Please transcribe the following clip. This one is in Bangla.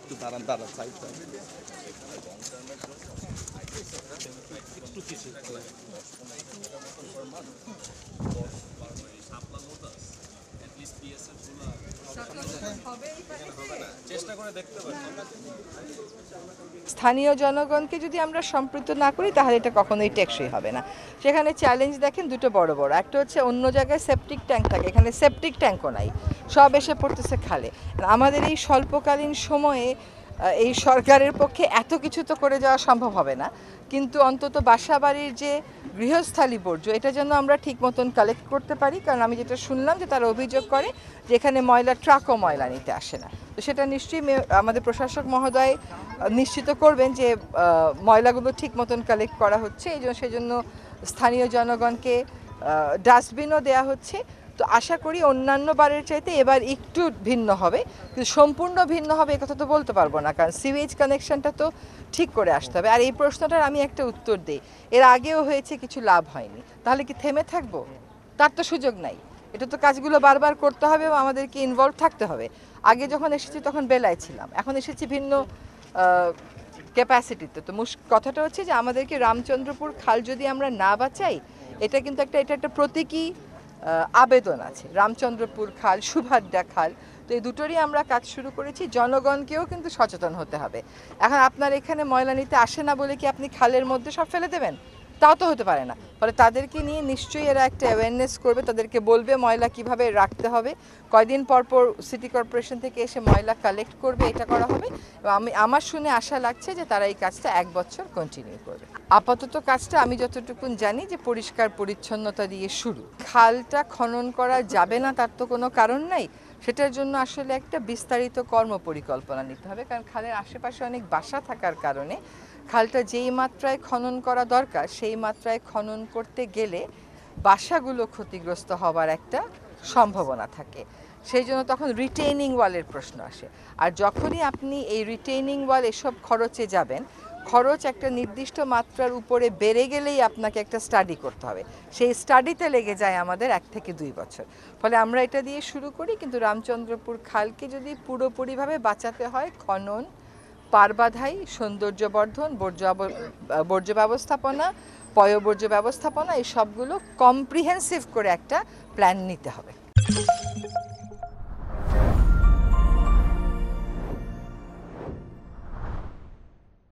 একটু দাঁড়ান দাঁড়ান সাইড স্থানীয় জনগণকে যদি আমরা সম্পৃক্ত না করি তাহলে এটা কখনোই টেকসই হবে না। সেখানে চ্যালেঞ্জ দেখেন দুটো বড় বড়, একটা হচ্ছে অন্য জায়গায় সেপটিক ট্যাঙ্ক থাকে, এখানে সেপটিক ট্যাঙ্কও নাই, সব এসে পড়তেছে খালে। আমাদের এই স্বল্পকালীন সময়ে এই সরকারের পক্ষে এত কিছু তো করে যাওয়া সম্ভব হবে না, কিন্তু অন্তত বাসাবাড়ির যে গৃহস্থালী বর্জ্য এটা যেন আমরা ঠিক মতন কালেক্ট করতে পারি। কারণ আমি যেটা শুনলাম যে তারা অভিযোগ করে যে এখানে ময়লা ট্রাকও ময়লা নিতে আসে না। তো সেটা নিশ্চয়ই আমাদের প্রশাসক মহোদয় নিশ্চিত করবেন যে ময়লাগুলো ঠিক মতন কালেক্ট করা হচ্ছে। সেই জন্য স্থানীয় জনগণকে ডাস্টবিনও দেওয়া হচ্ছে। তো আশা করি অন্যান্য বারের চাইতে এবার একটু ভিন্ন হবে, কিন্তু সম্পূর্ণ ভিন্ন হবে এ কথা তো বলতে পারবো না, কারণ সিওয়েজ কানেকশনটা তো ঠিক করে আসতে হবে। আর এই প্রশ্নটার আমি একটা উত্তর দিই, এর আগেও হয়েছে, কিছু লাভ হয়নি, তাহলে কি থেমে থাকবো? তার তো সুযোগ নাই। এটা তো কাজগুলো বারবার করতে হবে এবং আমাদেরকে ইনভলভ থাকতে হবে। আগে যখন এসেছি তখন বেলায় ছিলাম, এখন এসেছি ভিন্ন ক্যাপাসিটিতে। তো কথাটা হচ্ছে যে আমাদেরকে রামচন্দ্রপুর খাল যদি আমরা না বাঁচাই, এটা কিন্তু এটা একটা প্রতীকী আবেদন আছে। রামচন্দ্রপুর খাল, সুভাদ্রা খাল, তো এই দুটোরই আমরা কাজ শুরু করেছি। জনগণকেও কিন্তু সচেতন হতে হবে। এখন আপনার এখানে ময়লা নিতে আসে না বলে কি আপনি খালের মধ্যে সব ফেলে দেবেন? তাও তো হতে পারে না। ফলে তাদেরকে নিয়ে নিশ্চয়ই এরা একটা অ্যাওয়ারনেস করবে, তাদেরকে বলবে ময়লা কিভাবে রাখতে হবে, কয়দিন পর পর সিটি কর্পোরেশন থেকে এসে ময়লা কালেক্ট করবে, এটা করা হবে। এবং আমার শুনে আশা লাগছে যে তারা এই কাজটা 1 বছর কন্টিনিউ করবে। আপাতত কাজটা আমি যতটুকু জানি যে পরিষ্কার পরিচ্ছন্নতা দিয়ে শুরু। খালটা খনন করা যাবে না তার তো কোনো কারণ নাই। সেটার জন্য আসলে একটা বিস্তারিত কর্মপরিকল্পনা নিতে হবে, কারণ খালের আশেপাশে অনেক বাসা থাকার কারণে খালটা যেই মাত্রায় খনন করা দরকার সেই মাত্রায় খনন করতে গেলে বাসাগুলো ক্ষতিগ্রস্ত হবার একটা সম্ভাবনা থাকে। সেই জন্য তখন রিটেইনিং ওয়ালের প্রশ্ন আসে। আর যখনই আপনি এই রিটেইনিং ওয়াল এসব খরচে যাবেন, খরচ একটা নির্দিষ্ট মাত্রার উপরে বেড়ে গেলেই আপনাকে একটা স্টাডি করতে হবে। সেই স্টাডিতে লেগে যায় আমাদের 1 থেকে 2 বছর। ফলে আমরা এটা দিয়ে শুরু করি, কিন্তু রামচন্দ্রপুর খালকে যদি পুরোপুরিভাবে বাঁচাতে হয়, খনন, পারবাধাই, সৌন্দর্যবর্ধন, বর্জ্য ব্যবস্থাপনা, পয়ঃবর্জ্য ব্যবস্থাপনা, এই সবগুলো কম্প্রিহেন্সিভ করে একটা প্ল্যান নিতে হবে।